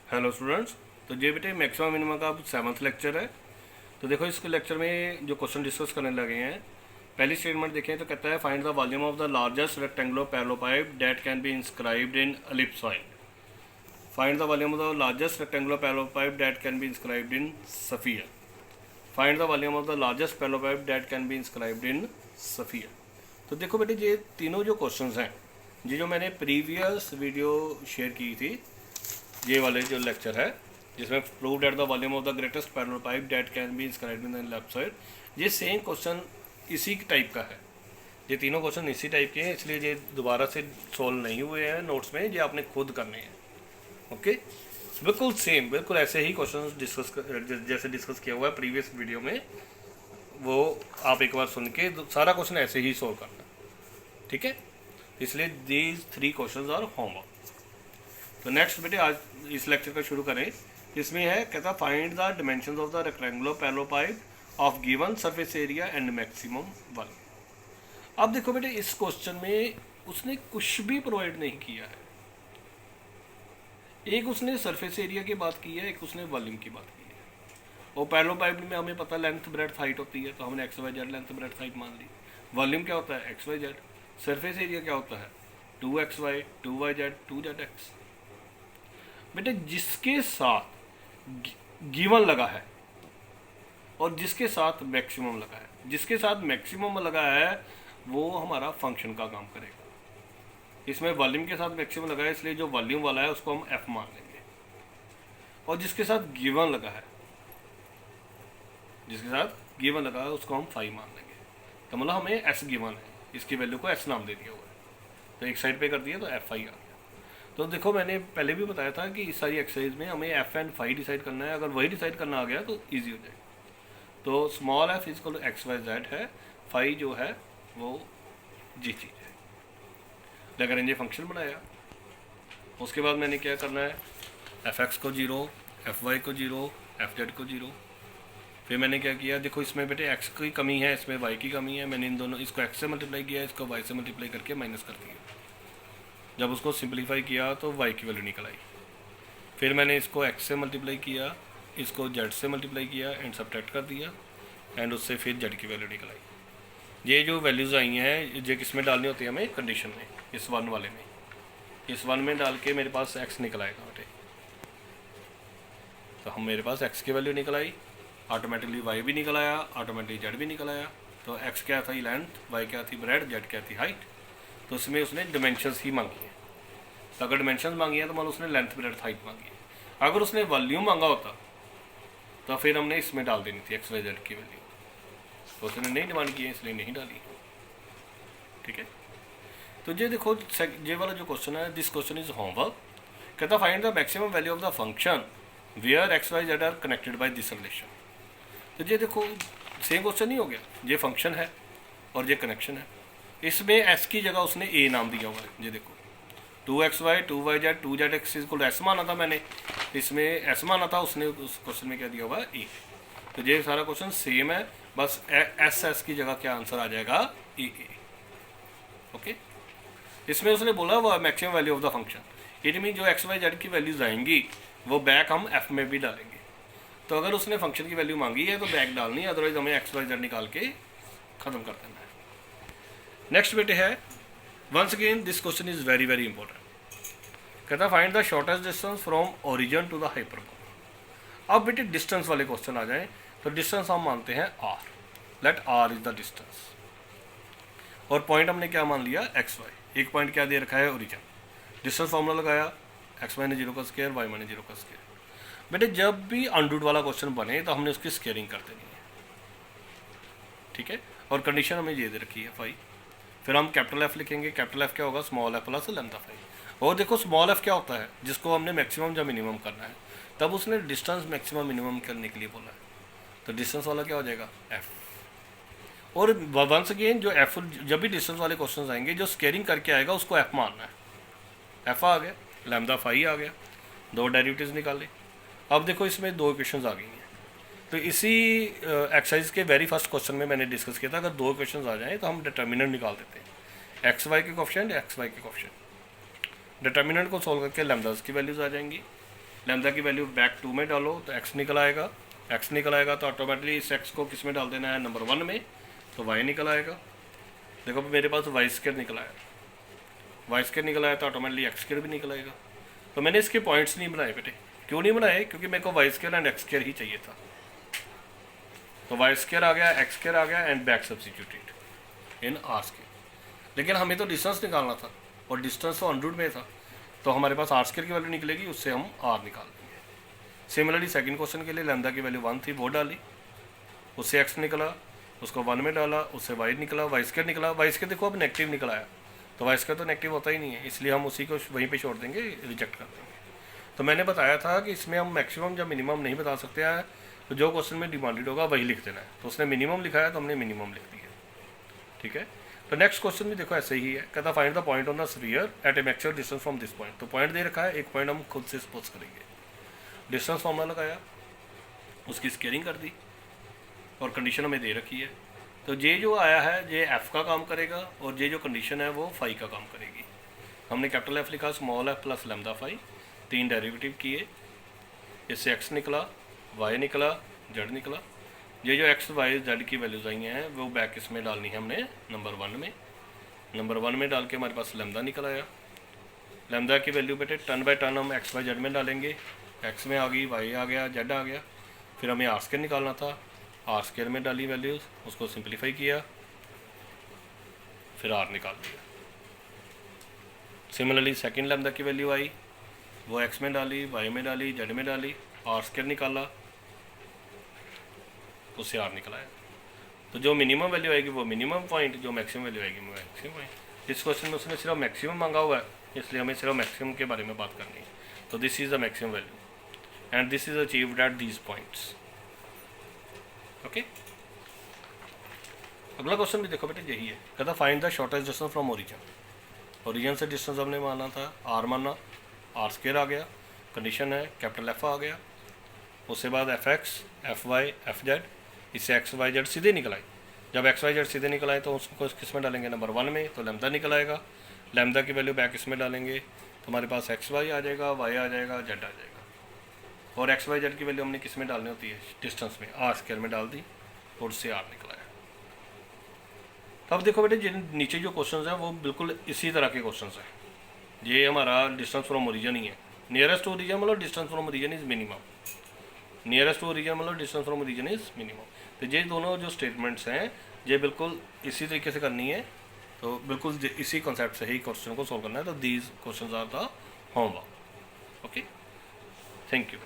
Hello students. तो ये बेटे मैक्सिमम मिनिमम का अब 7th लेक्चर है। तो देखो इसके लेक्चर में जो क्वेश्चन डिस्कस करने लगे हैं, पहली स्टेटमेंट देखें तो कहता है find the volume of the largest rectangular parallelepiped that can be inscribed in ellipsoid. Find the volume of the largest rectangular parallelepiped that can be inscribed in sphere. Find the volume of the largest parallelepiped that can be inscribed in sphere. तो देखो बेटे ये तीनों जो questions हैं, ये जो मैंने प्रीवियस वीडियो शेयर की थी, ये वाले जो लेक्चर है जिसमें prove at the volume of the greatest parallel pipe that can be inscribed in the left side, ये सेम क्वेश्चन इसी टाइप का है। ये तीनों क्वेश्चन इसी टाइप के हैं, इसलिए ये दोबारा से सॉल्व नहीं हुए हैं नोट्स में, ये आपने खुद करने हैं। ओके, बिल्कुल सेम, बिल्कुल ऐसे ही क्वेश्चन डिस्कस जैसे डिस्कस किया हुआ है प्रीवियस वीडियो में, वो आप एक बार सुन के सारा क्वेश्चन ऐसे ही सॉल्व करना, ठीक है। इसलिए दीज 3 क्वेश्चन आर होमवर्क। तो नेक्स्ट बेटे आज इस लेक्चर का शुरू करें। इसमें है कहता find the dimensions of the rectangular parallelepiped of given surface area and maximum volume. अब देखो बेटे इस क्वेश्चन में उसने कुछ भी प्रोवाइड नहीं किया है। एक उसने सरफेस एरिया की बात की है, एक उसने वॉल्यूम की बात की है। और पैरेललोपाइप में हमें पता लेंथ ब्रेड्थ हाइट होती है, तो हमने X Y Z length breadth height मान ली। वॉल्यूम क्या होता है? X Y Z. Surface area क्या होता है? 2xy 2yz 2zx। बेटे जिसके साथ गिवन लगा है और जिसके साथ मैक्सिमम लगा है, जिसके साथ मैक्सिमम लगा है वो हमारा फंक्शन का काम करेगा। इसमें वॉल्यूम के साथ मैक्सिमम लगा है, इसलिए जो वॉल्यूम वाला है उसको हम एफ मान लेंगे। और जिसके साथ गिवन लगा है, जिसके साथ गिवन लगा है उसको हम फाइव मान लेंगे। तो मतलब हमें एस गिवन है, इसकी वैल्यू को एस नाम दे दिया हुआ है, तो एक साइड पे कर दिया तो एफ आई आ गया। तो देखो मैंने पहले भी बताया था कि इस सारी एक्सरसाइज में हमें एफ एंड फाइव डिसाइड करना है। अगर वही डिसाइड करना आ गया तो ईजी हो जाएगा। तो small F is equal to X Y Z है, फाइव जो है वो जी चीज़ है। लैग्रेंज फंक्शन बनाया, उसके बाद मैंने क्या करना है, एफ एक्स को 0, एफ वाई को 0, एफ जेड को 0। फिर मैंने क्या किया, देखो इसमें बेटे एक्स की कमी है, इसमें वाई की कमी है, मैंने इन दोनों इसको एक्स से मल्टीप्लाई किया, इसको वाई से मल्टीप्लाई करके माइनस कर दिया। जब उसको सिंप्लीफाई किया तो y की वैल्यू निकल आई। फिर मैंने इसको x से मल्टीप्लाई किया, इसको z से मल्टीप्लाई किया एंड सब्ट्रैक्ट कर दिया, एंड उससे फिर z की वैल्यू निकल आई। ये जो वैल्यूज़ आई हैं ये किस में डालनी होती है हमें? कंडीशन में, इस वन वाले में। इस वन में डाल के मेरे पास x निकल आएगा बेटे। तो हम मेरे पास x की वैल्यू निकल आई, ऑटोमेटिकली y भी निकल आया, ऑटोमेटिकली z भी निकल आया। तो x क्या था? लेंथ, y क्या थी? ब्रेड, z क्या थी? हाइट। तो उसमें उसने डिमेंशंस ही मांगी है। तो अगर डिमेंशन मांगी है तो मान उसने लेंथ ब्रेड्थ हाइट मांगी है। अगर उसने वॉल्यूम मांगा होता तो फिर हमने इसमें डाल देनी थी एक्स वाई जेड की वैल्यू, तो उसने नहीं डिमांड की है इसलिए नहीं डाली, ठीक है। तो ये देखो ये वाला जो क्वेश्चन है, दिस क्वेश्चन इज होमवर्क। कहता find the maximum value of the function where X Y Z are connected by this relation. तो ये देखो सेम क्वेश्चन नहीं हो गया, ये फंक्शन है और ये कनेक्शन है। इसमें एस की जगह उसने ए नाम दिया हुआ है। ये देखो 2xy 2yz 2zx equal S माना था मैंने, इसमें एस माना था, उसने उस क्वेश्चन में क्या दिया हुआ है? ए। तो ये सारा क्वेश्चन सेम है, बस एस एस की जगह क्या आंसर आ जाएगा? ए। ओके, इसमें उसने बोला वो maximum value of the function. It mean जो एक्स वाई जेड की वैल्यूज आएंगी वो बैक हम एफ में भी डालेंगे। तो अगर उसने फंक्शन की वैल्यू मांगी है तो बैक डालनी है, अदरवाइज हमें एक्स वाई जेड निकाल के खत्म कर देना है। नेक्स्ट बेटे है, once again this question is very very important. कहता find the shortest distance from origin to the hyperbola. अब बेटे डिस्टेंस वाले क्वेश्चन आ जाए तो डिस्टेंस हम मानते हैं r, let r is the distance. और पॉइंट हमने क्या मान लिया? X Y. एक पॉइंट क्या दे रखा है? ओरिजिन। डिस्टेंस फॉर्मूला लगाया, एक्स माइनस 0 का स्क्वायर, वाई माइनस 0 का स्क्वायर। बेटे जब भी अनरूट वाला क्वेश्चन बने तो हमने उसकी स्क्वेयरिंग कर देनी है, ठीक है। और कंडीशन हमें ये दे रखी है फाइव। फिर हम कैपिटल एफ लिखेंगे, कैपिटल एफ क्या होगा? Small F plus length of five. और देखो स्मॉल एफ क्या होता है? जिसको हमने मैक्सिमम या मिनिमम करना है, तब उसने डिस्टेंस मैक्सिमम मिनिमम करने के लिए बोला है। तो डिस्टेंस वाला क्या हो जाएगा? एफ। और वंस अगेन जो एफ, जब भी डिस्टेंस वाले क्वेश्चन आएंगे जो स्केयरिंग करके आएगा उसको एफ मानना है। एफ आ गया, लैम्डा फाइव आ गया, दो डेरिवेटिव्स निकाले। अब देखो इसमें दो इक्वेशंस आ गई हैं। तो इसी एक्सरसाइज के वेरी फर्स्ट क्वेश्चन में मैंने डिस्कस किया था, अगर दो इक्वेशंस आ जाएं तो हम डिटर्मिनेंट निकाल देते हैं, एक्स वाई के कोफिशिएंट, एक्स वाई के कोफिशिएंट। डिटर्मिनेंट को सॉल्व करके लैम्डास की वैल्यूज आ जाएंगी। लैम्डा की वैल्यू बैक 2 में डालो तो x निकल आएगा, x निकल आएगा तो ऑटोमेटिकली इस x को किस में डाल देना है, नंबर 1 में, तो y निकल आएगा। देखो मेरे पास वाई स्क्वायर निकल आया, वाई स्क्वायर निकल आया तो ऑटोमेटिकली एक्स स्क्वायर भी निकल आएगा। तो मैंने इसके पॉइंट्स नहीं बनाए बेटे, क्यों नहीं बनाए, क्योंकि मेरे को Y square and X square ही चाहिए था। तो वाई स्क्वायर आ गया, एक्स स्क्वायर आ गया and back substituted in are square. लेकिन हमें तो डिस्टेंस निकालना था और डिस्टेंस तो अंडर में था, तो हमारे पास आर स्क्वायर की वैल्यू निकलेगी, उससे हम आर निकाल देंगे। सिमिलरली सेकंड क्वेश्चन के लिए लैम्डा की वैल्यू 1 थी, वो डाली, उससे एक्स निकला, उसको 1 में डाला, उससे वाई निकला, वाई स्क्वायर निकला। वाई स्क्वायर देखो अब नेगेटिव निकल आया, तो वाई स्क्वायर तो नेगेटिव होता ही नहीं है, इसलिए हम उसी को वहीं पे छोड़ देंगे, रिजेक्ट कर देंगे। तो मैंने बताया था कि इसमें हम मैक्सिमम या मिनिमम नहीं बता सकते हैं, तो जो क्वेश्चन में डिमांडेड होगा वही लिख देना है। तो उसने मिनिमम लिखा है तो हमने मिनिमम लिख दिया, ठीक है। तो नेक्स्ट क्वेश्चन भी देखो ऐसे ही है, कहता find the point on the sphere at a maximum distance from this point. तो पॉइंट दे रखा है, एक पॉइंट हम खुद से सपोज करेंगे, डिस्टेंस फॉर्मूला लगाया, उसकी स्केलिंग कर दी और कंडीशन हमें दे रखी है। तो ये जो आया है ये एफ का काम करेगा और ये जो कंडीशन है वो फाई का काम करेगी। हमने कैपिटल एफ लिखा, small F plus lambda phi, 3 derivative किए, इससे एक्स निकला, वाई निकला, जेड निकला। ये जो एक्स वाई जेड की वैल्यूज आई हैं वो बैक इसमें डालनी है हमने नंबर 1 में। नंबर 1 में डाल के हमारे पास लैम्डा निकल आया। लैम्डा की वैल्यू बेटे टर्न बाय टर्न हम एक्स वाई जेड में डालेंगे, एक्स में आ गई, वाई आ गया, जेड आ गया। फिर हमें आर स्क्वायर निकालना था, आर स्क्वायर में डाली वैल्यूज़, उसको सिंप्लीफाई किया, फिर आर निकाल दिया। सिमिलरली सेकंड लैम्डा की वैल्यू आई, वो एक्स में डाली, वाई में डाली, जेड में डाली, आर स्क्वायर निकाला, उससे आर निकलाया। तो जो मिनिमम वैल्यू आएगी वो मिनिमम पॉइंट, जो मैक्सिमम वैल्यू आएगी वो मैक्सिमम पॉइंट। इस क्वेश्चन में उसने सिर्फ मैक्सिमम मांगा हुआ है, इसलिए हमें सिर्फ मैक्सिमम के बारे में बात करनी है। तो this is the maximum value and this is achieved at these points, okay. अगला क्वेश्चन भी देखो बेटे यही है, कहता find the shortest distance from origin. Origin से डिस्टेंस हमने माना था आर, माना आर स्क्वायर आ गया, कंडीशन है कैपिटल एफ आ गया, उसके बाद F X, F Y, F Z, इससे एक्स वाई जेड सीधे निकल आए। जब एक्स वाई जेड सीधे निकल आए तो उसको किस में डालेंगे, नंबर 1 में, तो लैम्डा निकल आएगा। लैम्डा की वैल्यू बैक इसमें डालेंगे तो हमारे पास एक्स वाई आ जाएगा, वाई आ जाएगा, जेड आ जाएगा। और एक्स वाई जेड की वैल्यू हमने किस में डालनी होती है, डिस्टेंस में, आर स्क्वायर में डाल दी और उससे आर निकल आया। तो अब देखो बेटे जिन नीचे जो क्वेश्चन हैं वो बिल्कुल इसी तरह के क्वेश्चन हैं। ये हमारा डिस्टेंस फ्रॉम ओरिजिन ही है, नियरेस्ट ओरिजिन मतलब distance from origin is minimum, nearest origin मतलब distance from origin is minimum. तो ये दोनों जो स्टेटमेंट्स हैं ये बिल्कुल इसी तरीके से करनी है, तो बिल्कुल इसी कॉन्सेप्ट से ही क्वेश्चन को सोल्व करना है। तो these question are the homework, okay, thank you.